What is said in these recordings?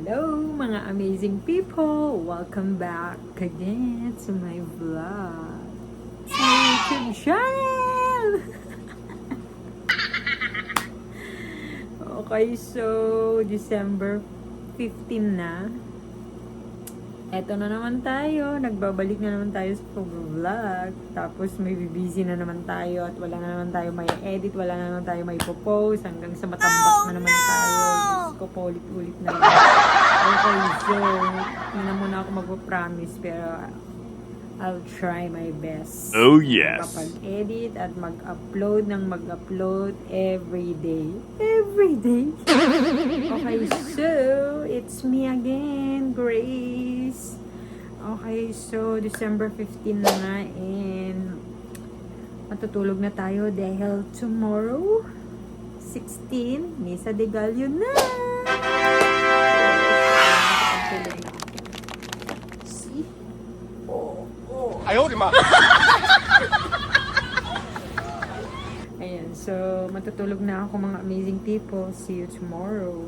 Hello mga amazing people! Welcome back again to my vlog. Sa YouTube channel! Okay, so December 15 na. Eto na naman tayo. Nagbabalik na naman tayo sa vlog. Tapos may busy na naman tayo at wala na naman tayo may edit, wala na naman tayo may post hanggang sa matambak na naman tayo. Diyos ko po, ulit-ulit na lang. Okay, so hindi na muna ako magpo-promise pero I'll try my best. Oh yes. Kapag-edit at mag-upload ng mag-upload every day. Every day? Okay, so it's me again, Grace. Okay, so December 15 na nga and matutulog na tayo dahil tomorrow 16, Misa de Gallo na. See? Ayaw, di ma. Ayan, so matutulog na ako mga amazing people. See you tomorrow.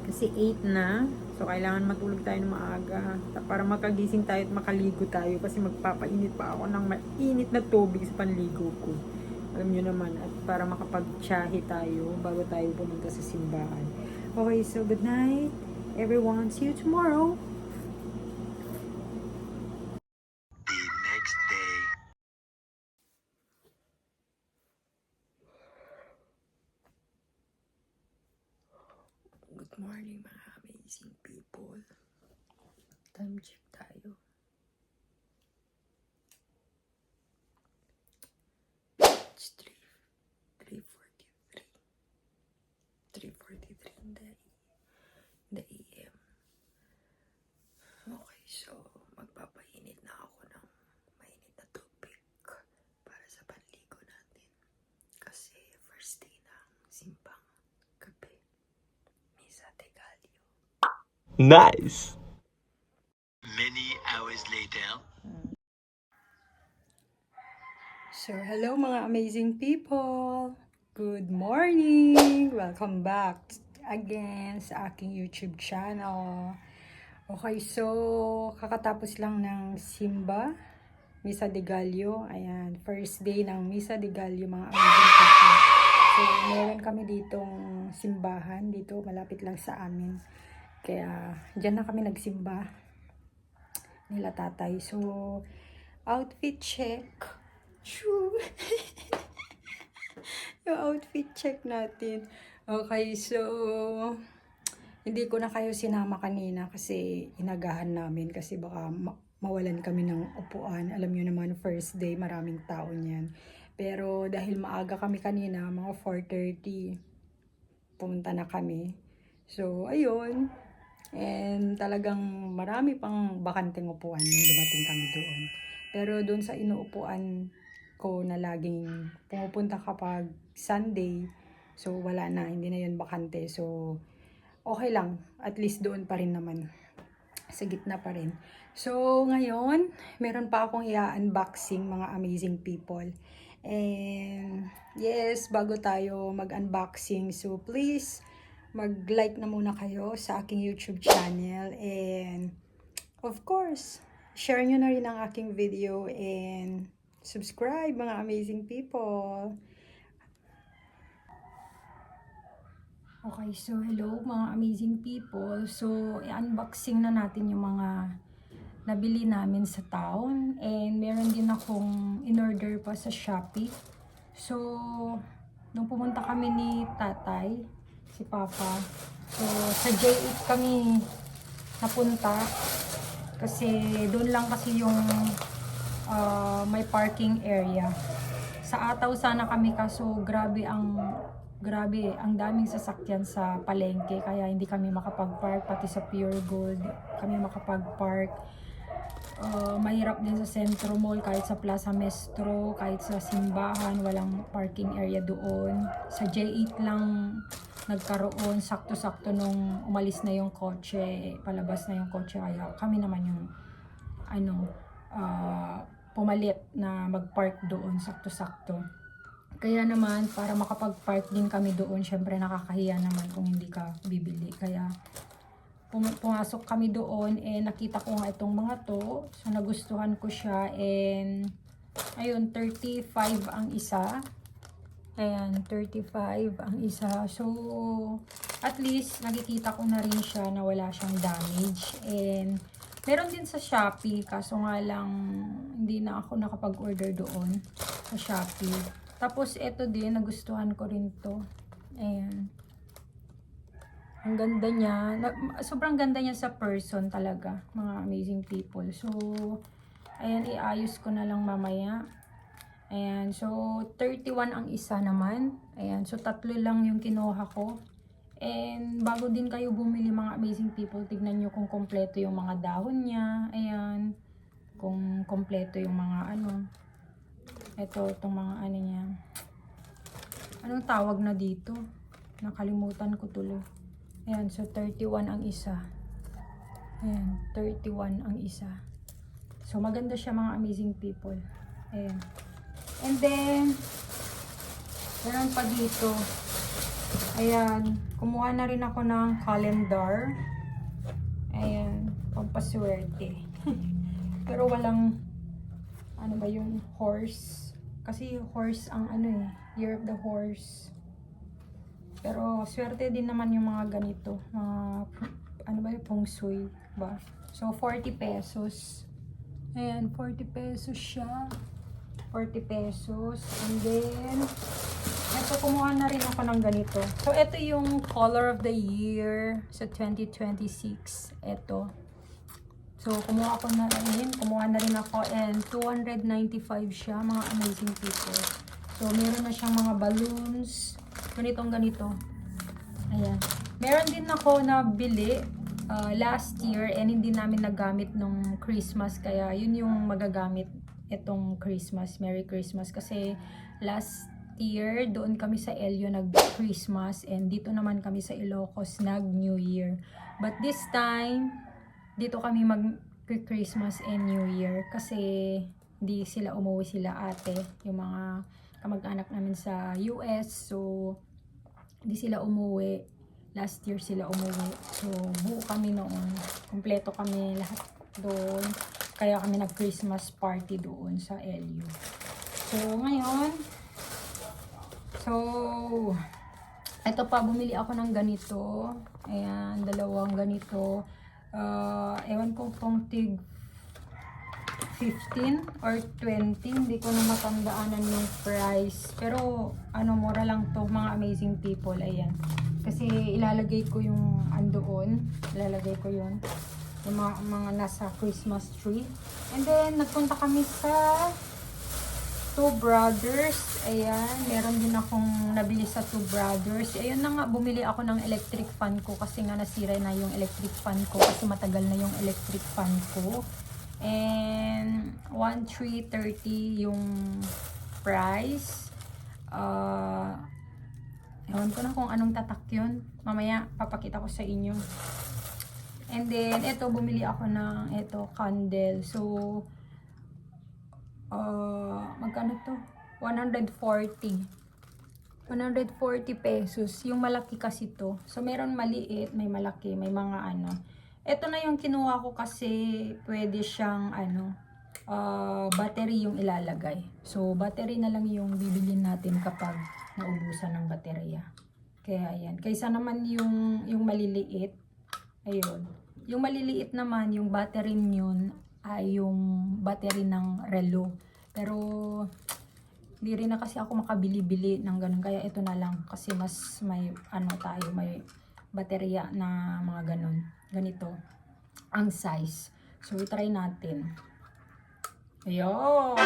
Kasi 8 na. So kailangan matulog tayo ng maaga. Para makagising tayo at makaligo tayo. Kasi magpapainit pa ako ng mainit na tubig sa panligo ko. Alam nyo naman. At para makapag-tsahe tayo bago tayo pumunta sa simbahan. Okay, so good night everyone. See you tomorrow. Good morning mga amazing people. Time check tayo. It's 3:43. 3:43 in the AM. Okay, so magpapainit na ako ng mainit na tubig para sa panligo natin. Kasi first day ng simbang gabi. Misa de Gallo. Nice. Many hours later. So, hello mga amazing people! Good morning! Welcome back again sa aking YouTube channel. Okay, so kakatapos lang ng Simba, Misa de Gallo. Ayan, first day ng Misa de Gallo mga amazing people. So, meron kami ditong simbahan dito, malapit lang sa amin. Kaya, dyan na kami nagsimba nila tatay. So, outfit check. True. Yung outfit check natin. Okay, so hindi ko na kayo sinama kanina kasi inagahan namin kasi baka mawalan kami ng upuan. Alam nyo naman, first day, maraming tao niyan. Pero dahil maaga kami kanina, mga 4:30, pumunta na kami. So, ayun. And talagang marami pang bakanteng upuan nung dumating kami doon. Pero doon sa inuupuan ko na laging pumupunta kapag Sunday, so wala na, hindi na yun bakante. So okay lang, at least doon pa rin naman, sa gitna pa rin. So ngayon meron pa akong i-unboxing mga amazing people. And yes, bago tayo mag-unboxing, so please mag-like na muna kayo sa aking YouTube channel, and of course share nyo na rin ang aking video and subscribe mga amazing people. Okay, so hello mga amazing people. So i-unboxing na natin yung mga nabili namin sa town, and meron din akong in-order pa sa Shopee. So nung pumunta kami ni tatay, si Papa, so sa J8 kami napunta kasi doon lang kasi yung may parking area. Sa Ataw sana kami, kaso grabe ang daming sasakyan sa palengke, kaya hindi kami makapag-park. Pati sa Pure Gold kami makapag-park. Mahirap din sa Centro Mall, kahit sa Plaza Mestro, kahit sa simbahan, walang parking area doon. Sa J8 lang nagkaroon, sakto-sakto nung umalis na yung kotse, palabas na yung kotse, kaya kami naman yung pumalit na mag-park doon, sakto-sakto. Kaya naman, para makapag-park din kami doon, syempre nakakahiya naman kung hindi ka bibili. Kaya pumasok kami doon, nakita ko nga itong mga to. So nagustuhan ko siya, and ayun, 35 ang isa. Ayan, 35 ang isa. So at least nakikita ko na rin siya na wala siyang damage. And meron din sa Shopee, kaso nga lang hindi na ako nakapag-order doon sa Shopee. Tapos ito din, nagustuhan ko rin to. Ayan. Ang ganda niya. Sobrang ganda niya sa person talaga. Mga amazing people. So, ayan, iayos ko na lang mamaya. Ayan. So, 31 ang isa naman. Ayan. So, 3 lang yung kinuha ko. And, bago din kayo bumili mga amazing people, tignan nyo kung kompleto yung mga dahon niya. Ayan. Kung kompleto yung mga itong mga niya. Anong tawag na dito? Nakalimutan ko tuloy. Ayan, so 31 ang isa. Ayan, 31 ang isa. So maganda siya mga amazing people. Ayan. And then, meron pa dito. Ayan, kumuha na rin ako ng calendar. Ayan, pampaswerte. Pero walang, ano ba yun, horse. Kasi horse ang year of the horse. Pero swerte din naman yung mga ganito, mga feng shui ba. So 40 pesos. Ayan, 40 pesos siya. 40 pesos. And then ito, kumuha na rin ako ng ganito. So ito yung color of the year sa 2026. Ito. So kumuha na rin ako, and 295 siya, mga amazing people. So meron na siyang mga balloons. Ganito. Ayan. Meron din ako na bili last year, and hindi namin nagamit nung Christmas. Kaya yun yung magagamit itong Christmas. Merry Christmas. Kasi last year, doon kami sa Elio nag-Christmas, and dito naman kami sa Ilocos nag-New Year. But this time, dito kami mag-Christmas and New Year. Kasi di sila umuwi, sila ate. Yung mga kamag-anak namin sa US. So, hindi sila umuwi. Last year sila umuwi. So, buo kami noon. Kompleto kami lahat doon. Kaya kami nag-Christmas party doon sa LU. So, ngayon, ito pa, bumili ako ng ganito. Ayan, 2 ganito. Ewan ko kung tig 15 or 20, hindi ko na matandaanan yung price, pero mura lang to mga amazing people. Ayan, kasi ilalagay ko yung ilalagay ko yun yung mga nasa Christmas tree. And then nagpunta kami sa Two Brothers. Ayan, meron din akong nabili sa Two Brothers. Ayun na nga, bumili ako ng electric fan ko kasi nga nasira na yung electric fan ko, kasi matagal na yung electric fan ko. And 1,330 yung price. Ewan ko na kung anong tatak yun. Mamaya papakita ko sa inyo. And then ito, bumili ako ng candle. So magkano to? 140 pesos. Yung malaki kasi to. So meron maliit, may malaki, may mga Ito na yung kinuha ko kasi pwede siyang battery yung ilalagay. So battery na lang yung bibilin natin kapag naubusan ng baterya. Kaya ayan. Kaysa naman yung maliliit. Ayun. Yung maliliit naman, yung battery yun ay yung battery ng relo. Pero hindi rin na kasi ako makabili-bili ng ganun. Kaya ito na lang kasi mas may may baterya na mga ganun. Ganito ang size. So, try natin. Ayun.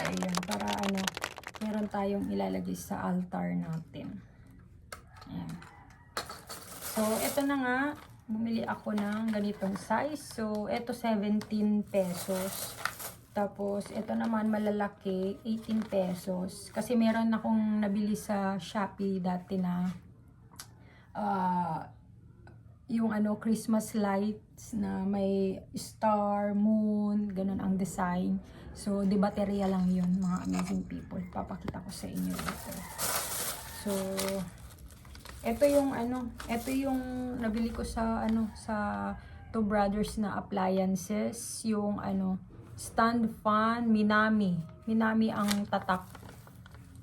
Ayan. Para meron tayong ilalagay sa altar natin. Ayan. So, ito na nga. bumili ako ng ganitong size. So, ito 17 pesos. Tapos, ito naman malalaki, 18 pesos. Kasi meron akong nabili sa Shopee dati na yung Christmas lights na may star, moon, ganun ang design. So, di baterya lang yun, mga amazing people. Papakita ko sa inyo dito. So, ito yung nabili ko sa sa Two Brothers na appliances, yung stand fan, Minami. Minami ang tatak.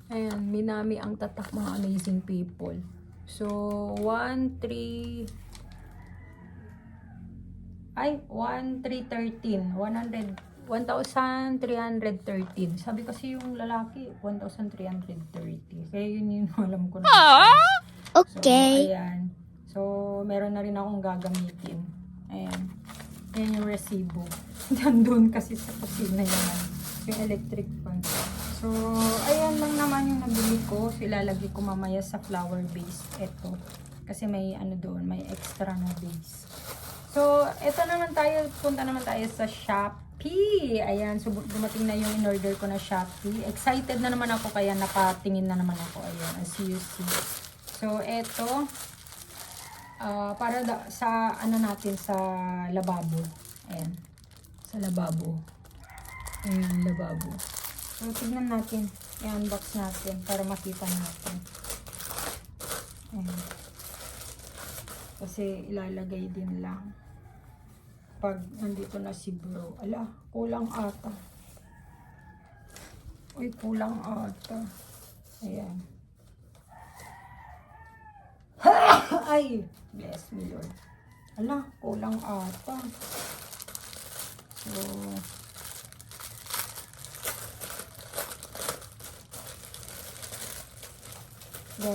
Ayan, Minami ang tatak, mga amazing people. So, 1,313. Sabi kasi yung lalaki, 1,330. Kaya yun alam ko na. Okay. So, ayan. So, meron na rin akong gagamitin. Ayan. Ayan yung resibo. Nandun kasi sa kusina yung electric fan. So, ayan lang naman yung nabili ko. So, ilalagay ko mamaya sa flower base. Ito. Kasi may doon, may extra na base. So, ito naman tayo, punta naman tayo sa Shopee. Ayan, so dumating na yung in-order ko na Shopee. Excited na naman ako, kaya nakatingin na naman ako. Ayan, as you see. So, ito, para sa natin, sa lababo. Ayan, sa lababo. Ayan, lababo. So, tignan natin. I-unbox natin para makita natin. Ayan. Kasi ilalagay din lang pag nandito na si bro. Ala, kulang ata. Uy, kulang ata. Ayan. Ay, bless me Lord. Ala, kulang ata. So,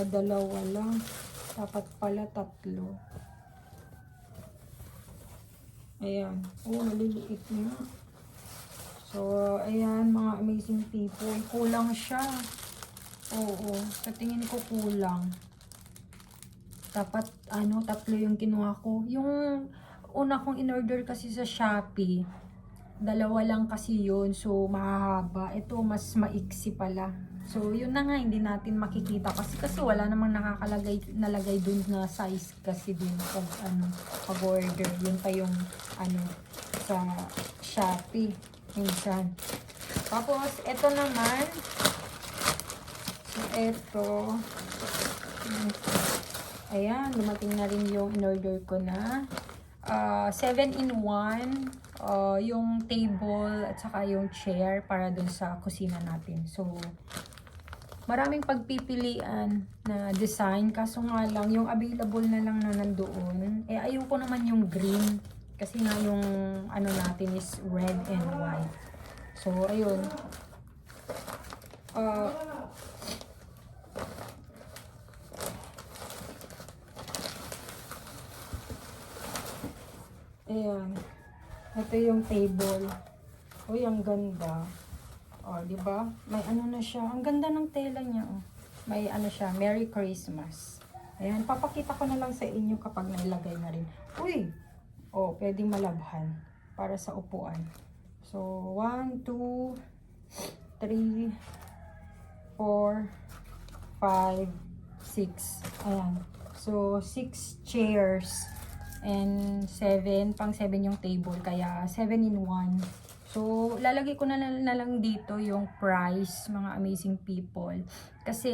dalawa lang. Dapat pala 3. Ayan. Oh, maliliit na. So, ayan, mga amazing people. Kulang siya. Oo. Sa tingin ko kulang. Dapat, 3 yung kinuha ko. Yung una kong in-order kasi sa Shopee, 2 lang kasi yun. So, mahahaba. Ito, mas maiksi pala. So, yun na nga, hindi natin makikita kasi wala namang nalagay dun na size kasi din pag order. Yun pa yung sa Shopee minsan. Tapos, ito naman. So, ito. Ayan, dumating na rin yung in-order ko na 7-in-1, yung table at saka yung chair para dun sa kusina natin. So, maraming pagpipilian na design, kaso nga lang, yung available na lang na nandoon, ayoko naman yung green, kasi nga yung natin is red and white. So, ayun. Ayan. Ito yung table. Uy, ang ganda. Di ba? May na siya. Ang ganda ng tela niya, May siya, Merry Christmas. Ayan, papakita ko na lang sa inyo kapag nailagay na rin. Uy! Pwedeng malabhan para sa upuan. So, 1, 2, 3, 4, 5, 6. Ayan. So, 6 chairs. And 7, pang 7 yung table, kaya 7-in-1. So, lalagay ko na lang dito yung price, mga amazing people. Kasi,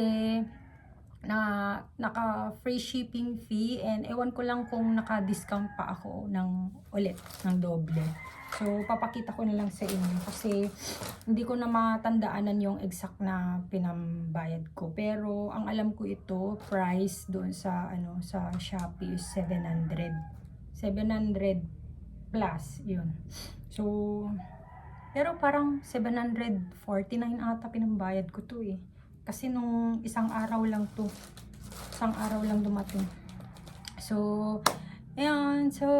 naka free shipping fee, and ewan ko lang kung naka-discount pa ako ng doble. So, papakita ko na lang sa inyo kasi hindi ko na matandaanan yung exact na pinambayad ko. Pero, ang alam ko ito, price doon sa, sa Shopee is 700 plus, yun. So, pero parang 749 ata pinambayad ko to Kasi nung isang araw lang dumating. So, ayan. So,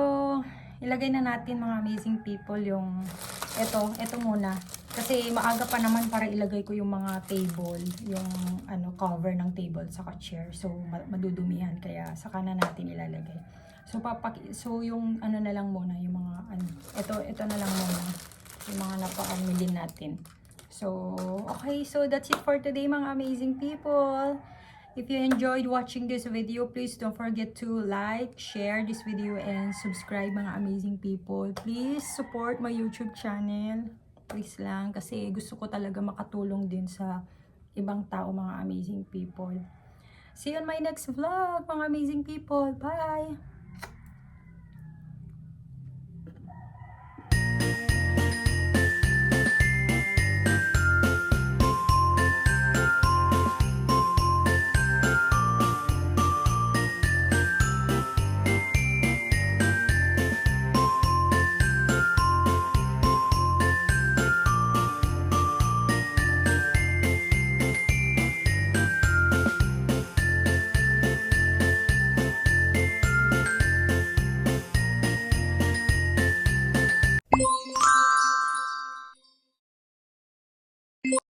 ilagay na natin, mga amazing people, yung ito muna. Kasi maaga pa naman para ilagay ko yung mga table, yung cover ng table saka chair. So, madudumihan, kaya saka na natin ilalagay. So yung ano na lang muna, yung mga ano, ito na lang muna, yung mga napamili natin. So, okay, so that's it for today mga amazing people. If you enjoyed watching this video, please don't forget to like, share this video, and subscribe mga amazing people. Please support my YouTube channel. Please lang, kasi gusto ko talaga makatulong din sa ibang tao mga amazing people. See you on my next vlog mga amazing people. Bye!